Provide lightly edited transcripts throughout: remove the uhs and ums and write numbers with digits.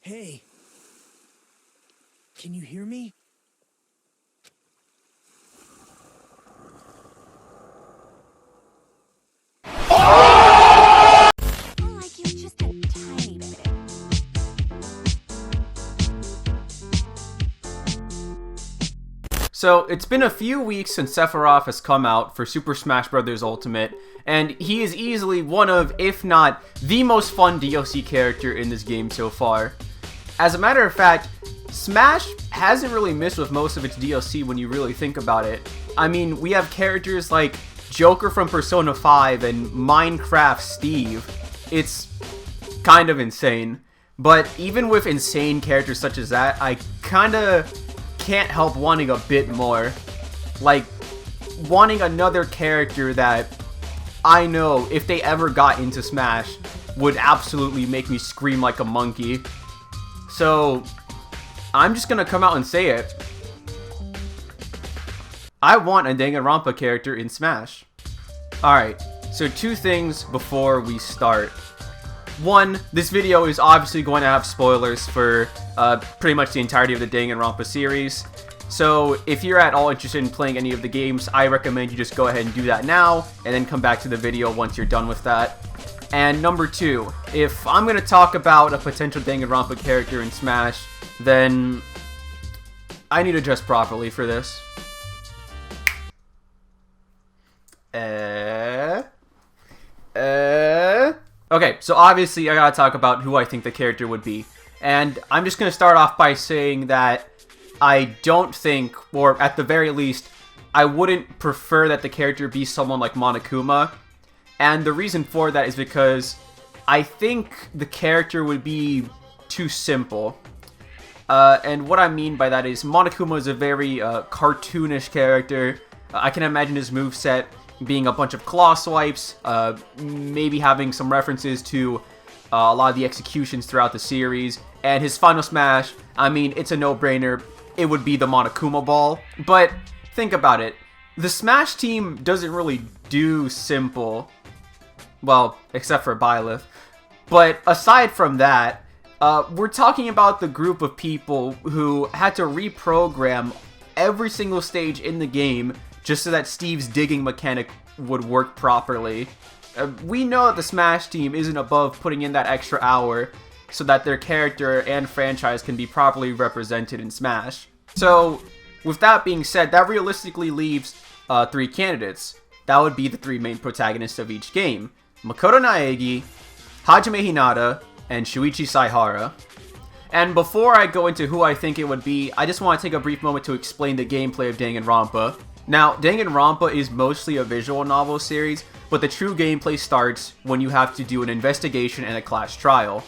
Hey. Can you hear me? Like you just a tiny bit. So, it's been a few weeks since Sephiroth has come out for Super Smash Bros. Ultimate, and he is easily one of, if not, the most fun DLC character in this game so far. As a matter of fact, Smash hasn't really missed with most of its DLC when you really think about it. I mean, we have characters like Joker from Persona 5 and Minecraft Steve. It's kind of insane. But even with insane characters such as that, I kinda can't help wanting a bit more. Like, wanting another character that I know, if they ever got into Smash, would absolutely make me scream like a monkey. So, I'm just gonna come out and say it. I want a Danganronpa character in Smash. Alright, so two things before we start. One, this video is obviously going to have spoilers for pretty much the entirety of the Danganronpa series. So if you're at all interested in playing any of the games, I recommend you just go ahead and do that now, and then come back to the video once you're done with that. And number two, if I'm going to talk about a potential Danganronpa character in Smash, then I need to dress properly for this. Okay, so obviously I gotta talk about who I think the character would be. And I'm just gonna start off by saying that I don't think, or at the very least, I wouldn't prefer that the character be someone like Monokuma. And the reason for that is because I think the character would be too simple. And what I mean by that is Monokuma is a very cartoonish character. I can imagine his moveset being a bunch of claw swipes, maybe having some references to a lot of the executions throughout the series, and his final smash, I mean, it's a no-brainer, it would be the Monokuma ball. But think about it, the Smash team doesn't really do simple, well, except for Byleth. But aside from that, we're talking about the group of people who had to reprogram every single stage in the game just so that Steve's digging mechanic would work properly. We know that the Smash team isn't above putting in that extra hour so that their character and franchise can be properly represented in Smash. So, with that being said, that realistically leaves three candidates. That would be the three main protagonists of each game: Makoto Naegi, Hajime Hinata, and Shuichi Saihara. And before I go into who I think it would be, I just want to take a brief moment to explain the gameplay of Danganronpa. Now, Danganronpa is mostly a visual novel series, but the true gameplay starts when you have to do an investigation and a class trial.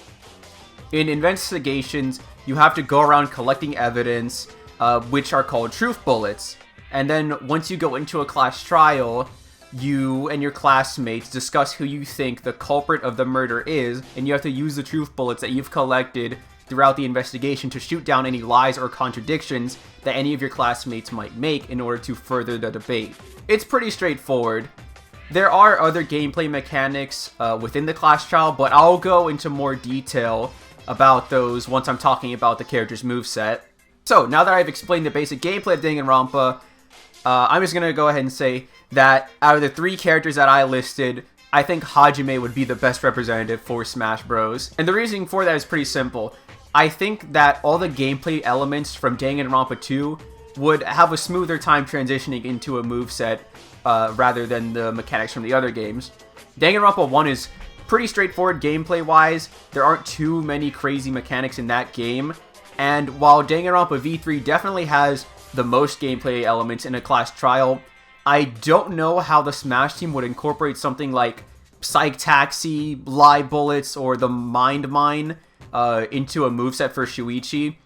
In investigations, you have to go around collecting evidence, which are called truth bullets. And then once you go into a class trial, you and your classmates discuss who you think the culprit of the murder is, and you have to use the truth bullets that you've collected throughout the investigation to shoot down any lies or contradictions that any of your classmates might make in order to further the debate. It's pretty straightforward. There are other gameplay mechanics within the class trial, but I'll go into more detail about those once I'm talking about the character's moveset. So, now that I've explained the basic gameplay of Danganronpa, I'm just gonna go ahead and say that out of the three characters that I listed, I think Hajime would be the best representative for Smash Bros. And the reasoning for that is pretty simple. I think that all the gameplay elements from Danganronpa 2 would have a smoother time transitioning into a moveset rather than the mechanics from the other games. Danganronpa 1 is pretty straightforward gameplay-wise. There aren't too many crazy mechanics in that game. And while Danganronpa V3 definitely has the most gameplay elements in a class trial, I don't know how the Smash team would incorporate something like Psych Taxi, Lie Bullets, or the Mind Mine into a moveset for Shuichi.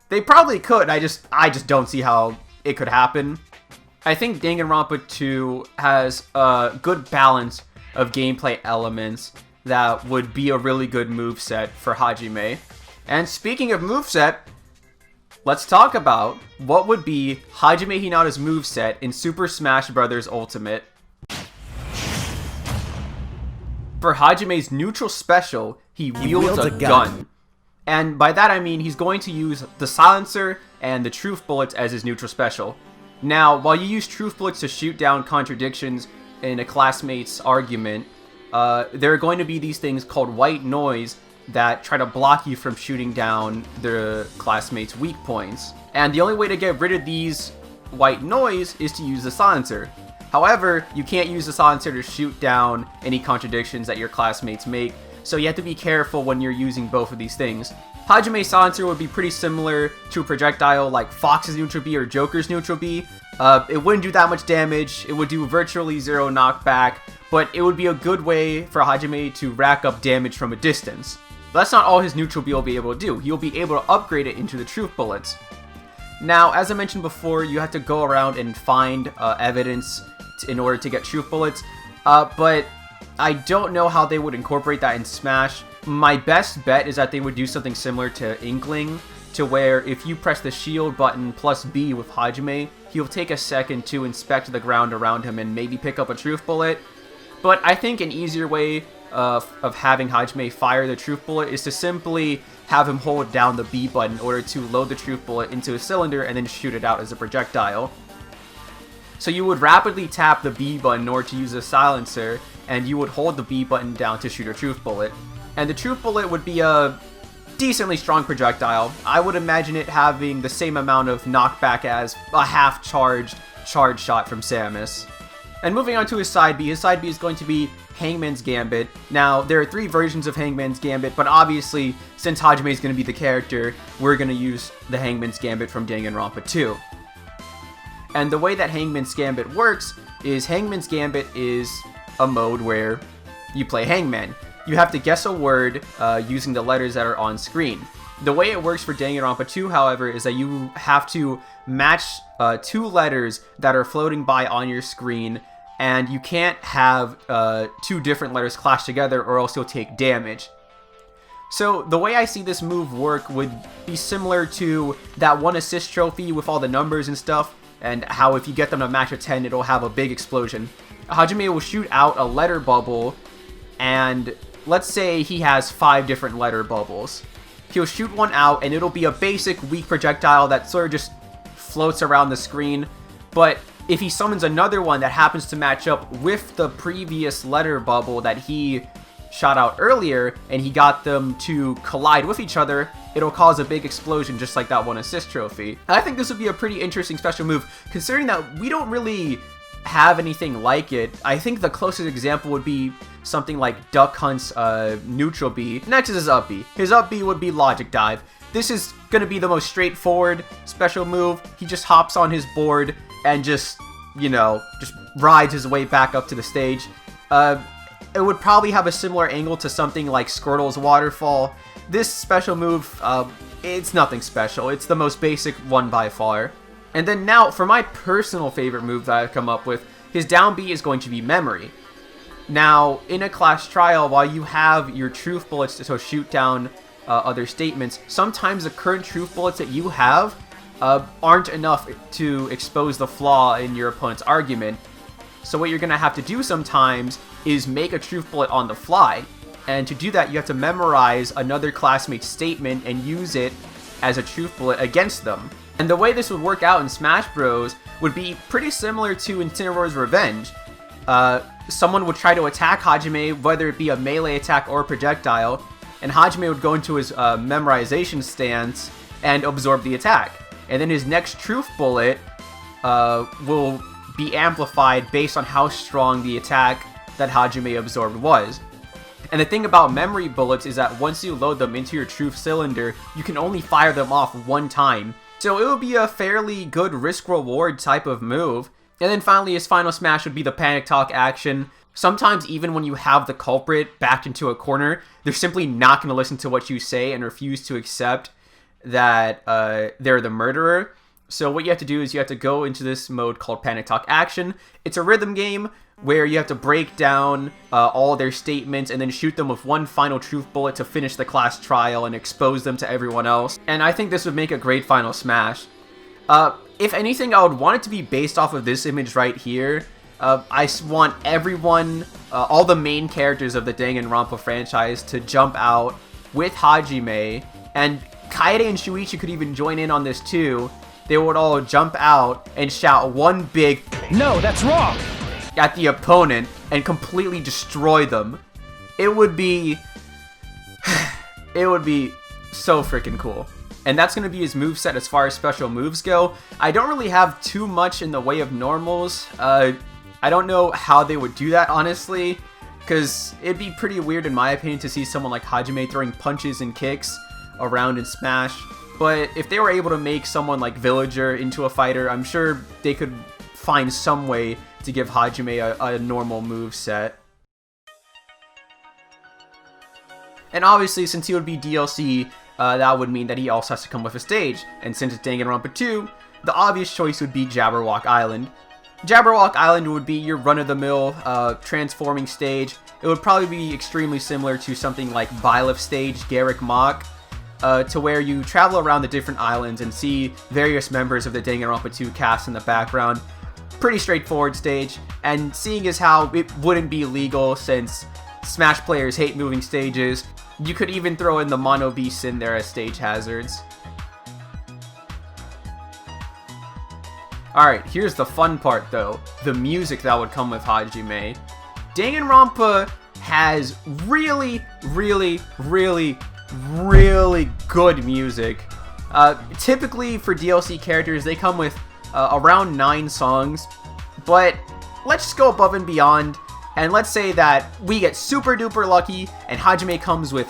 They probably could, I just don't see how it could happen. I think Danganronpa 2 has a good balance of gameplay elements that would be a really good moveset for Hajime. And speaking of moveset, let's talk about what would be Hajime Hinata's moveset in Super Smash Bros. Ultimate. For Hajime's neutral special, he wields a gun. And by that I mean he's going to use the silencer and the truth bullets as his neutral special. Now, while you use truth bullets to shoot down contradictions in a classmate's argument, there are going to be these things called white noise that try to block you from shooting down the classmate's weak points. And the only way to get rid of these white noise is to use the silencer. However, you can't use the silencer to shoot down any contradictions that your classmates make, so you have to be careful when you're using both of these things. Hajime's silencer would be pretty similar to a projectile like Fox's neutral B or Joker's neutral B. It wouldn't do that much damage, it would do virtually zero knockback, but it would be a good way for Hajime to rack up damage from a distance. But that's not all his neutral B will be able to do. He'll be able to upgrade it into the truth bullets. Now, as I mentioned before, you have to go around and find evidence in order to get truth bullets, but I don't know how they would incorporate that in Smash. My best bet is that they would do something similar to Inkling, to where if you press the shield button plus B with Hajime, he'll take a second to inspect the ground around him and maybe pick up a truth bullet. But I think an easier way of having Hajime fire the truth bullet is to simply have him hold down the B button in order to load the truth bullet into a cylinder and then shoot it out as a projectile. So you would rapidly tap the B button in order to use a silencer, and you would hold the B button down to shoot a truth bullet. And the truth bullet would be a decently strong projectile. I would imagine it having the same amount of knockback as a half-charged charge shot from Samus. And moving on to his side B is going to be Hangman's Gambit. Now, there are 3 versions of Hangman's Gambit, but obviously, since Hajime is going to be the character, we're going to use the Hangman's Gambit from Danganronpa 2. And the way that Hangman's Gambit works is Hangman's Gambit is a mode where you play Hangman. You have to guess a word using the letters that are on screen. The way it works for Danganronpa 2, however, is that you have to match 2 letters that are floating by on your screen, and you can't have 2 different letters clash together or else you'll take damage. So the way I see this move work would be similar to that 1 assist trophy with all the numbers and stuff, and how if you get them to match a 10, it'll have a big explosion. Hajime will shoot out a letter bubble, and let's say he has 5 different letter bubbles. He'll shoot one out, and it'll be a basic weak projectile that sort of just floats around the screen, but if he summons another one that happens to match up with the previous letter bubble that he shot out earlier, and he got them to collide with each other, it'll cause a big explosion just like that 1 assist trophy. And I think this would be a pretty interesting special move, considering that we don't really have anything like it. I think the closest example would be something like Duck Hunt's neutral B. Next is his up B. His up B would be Logic Dive. This is going to be the most straightforward special move. He just hops on his board and just rides his way back up to the stage. It would probably have a similar angle to something like Squirtle's Waterfall. This special move, it's nothing special. It's the most basic one by far. And then now, for my personal favorite move that I've come up with, his down B is going to be Memory. Now, in a class trial, while you have your truth bullets to shoot down other statements, sometimes the current truth bullets that you have aren't enough to expose the flaw in your opponent's argument. So what you're going to have to do sometimes is make a truth bullet on the fly. And to do that, you have to memorize another classmate's statement and use it as a truth bullet against them. And the way this would work out in Smash Bros. Would be pretty similar to Incineroar's Revenge. Someone would try to attack Hajime, whether it be a melee attack or a projectile, and Hajime would go into his memorization stance and absorb the attack. And then his next truth bullet will be amplified based on how strong the attack that Hajime absorbed was. And the thing about memory bullets is that once you load them into your truth cylinder, you can only fire them off 1 time. So it would be a fairly good risk-reward type of move. And then finally, his final smash would be the Panic Talk action. Sometimes even when you have the culprit backed into a corner, they're simply not going to listen to what you say and refuse to accept that they're the murderer. So what you have to do is you have to go into this mode called Panic Talk Action. It's a rhythm game where you have to break down all their statements and then shoot them with 1 final truth bullet to finish the class trial and expose them to everyone else. And I think this would make a great final smash. If anything, I would want it to be based off of this image right here. I want everyone, all the main characters of the Danganronpa franchise to jump out with Hajime and Kaede and Shuichi could even join in on this too. They would all jump out and shout one big "No, that's wrong!" at the opponent and completely destroy them. It would be so freaking cool. And that's going to be his moveset as far as special moves go. I don't really have too much in the way of normals. I don't know how they would do that, honestly, because it'd be pretty weird in my opinion to see someone like Hajime throwing punches and kicks around in Smash. But if they were able to make someone like Villager into a fighter, I'm sure they could find some way to give Hajime a normal moveset. And obviously, since he would be DLC, that would mean that he also has to come with a stage. And since it's Danganronpa 2, the obvious choice would be Jabberwock Island. Jabberwock Island would be your run-of-the-mill transforming stage. It would probably be extremely similar to something like Byleth Stage, Garrick Mach, to where you travel around the different islands and see various members of the Danganronpa 2 cast in the background. Pretty straightforward stage, and seeing as how it wouldn't be legal since Smash players hate moving stages, you could even throw in the Mono Beasts in there as stage hazards. Alright, here's the fun part though, the music that would come with Hajime. Danganronpa has really good music. Typically for DLC characters, they come with around 9 songs, but let's just go above and beyond, and let's say that we get super duper lucky and Hajime comes with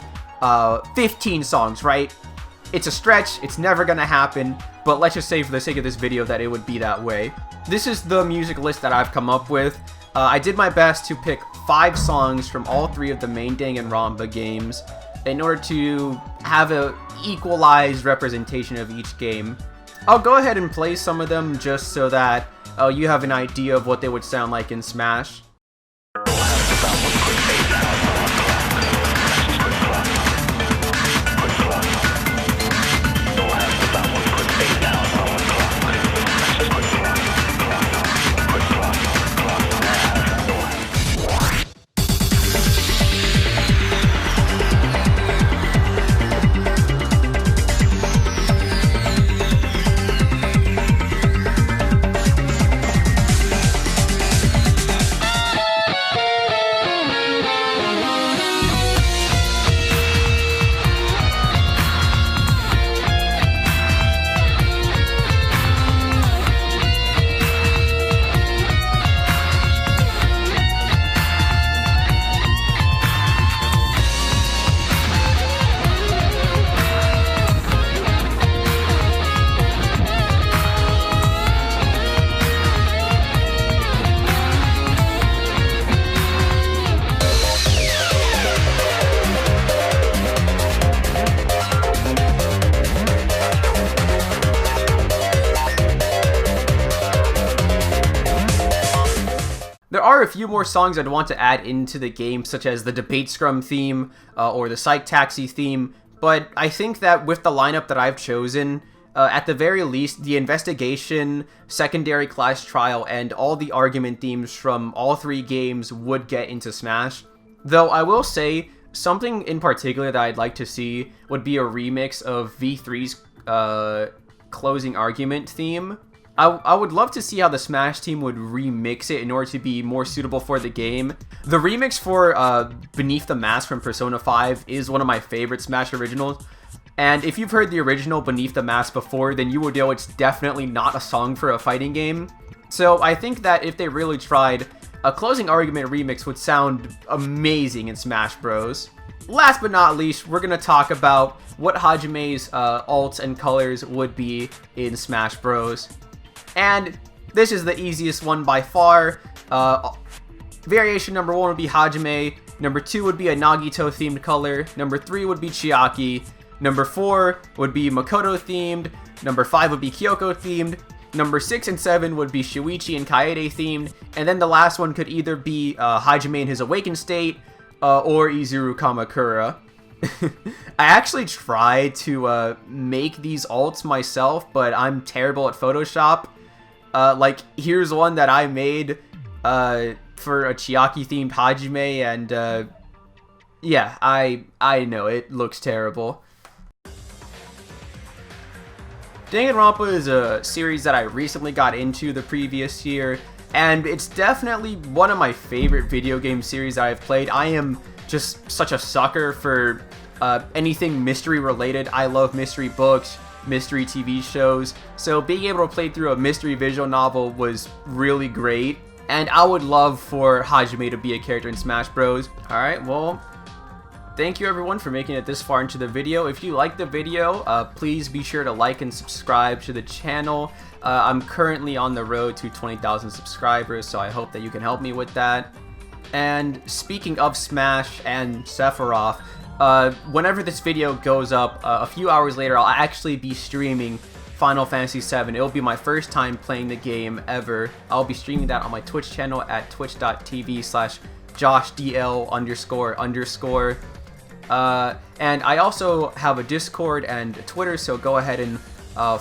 15 songs, right? It's a stretch, it's never gonna happen, but let's just say for the sake of this video that it would be that way. This is the music list that I've come up with. I did my best to pick 5 songs from all 3 of the main Danganronpa games in order to have an equalized representation of each game. I'll go ahead and play some of them just so that you have an idea of what they would sound like in Smash. There are a few more songs I'd want to add into the game, such as the Debate Scrum theme or the Psych Taxi theme, but I think that with the lineup that I've chosen, at the very least, the Investigation, Secondary Class Trial, and all the argument themes from all 3 games would get into Smash. Though I will say, something in particular that I'd like to see would be a remix of V3's Closing Argument theme. I would love to see how the Smash team would remix it in order to be more suitable for the game. The remix for Beneath the Mask from Persona 5 is one of my favorite Smash originals. And if you've heard the original Beneath the Mask before, then you would know it's definitely not a song for a fighting game. So I think that if they really tried, a Closing Argument remix would sound amazing in Smash Bros. Last but not least, we're going to talk about what Hajime's alts and colors would be in Smash Bros. And this is the easiest one by far. Variation number 1 would be Hajime. Number 2 would be a Nagito themed color. Number 3 would be Chiaki. Number 4 would be Makoto themed. Number 5 would be Kyoko themed. Number 6 and 7 would be Shuichi and Kaede themed. And then the last one could either be Hajime in his awakened state or Izuru Kamakura. I actually tried to make these alts myself, but I'm terrible at Photoshop. Like, here's one that I made for a Chiaki-themed Hajime, and yeah, I know, it looks terrible. Danganronpa is a series that I recently got into the previous year, and it's definitely one of my favorite video game series that I've played. I am just such a sucker for anything mystery related. I love mystery books, mystery TV shows, so being able to play through a mystery visual novel was really great, and I would love for Hajime to be a character in Smash Bros. Alright, well, thank you everyone for making it this far into the video. If you liked the video, please be sure to like and subscribe to the channel. I'm currently on the road to 20,000 subscribers, so I hope that you can help me with that. And speaking of Smash and Sephiroth, whenever this video goes up, a few hours later, I'll actually be streaming Final Fantasy VII. It'll be my first time playing the game ever. I'll be streaming that on my Twitch channel at twitch.tv/JoshDL__. And I also have a Discord and a Twitter, so go ahead and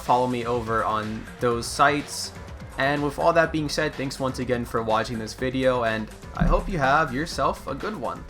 follow me over on those sites. And with all that being said, thanks once again for watching this video, and I hope you have yourself a good one.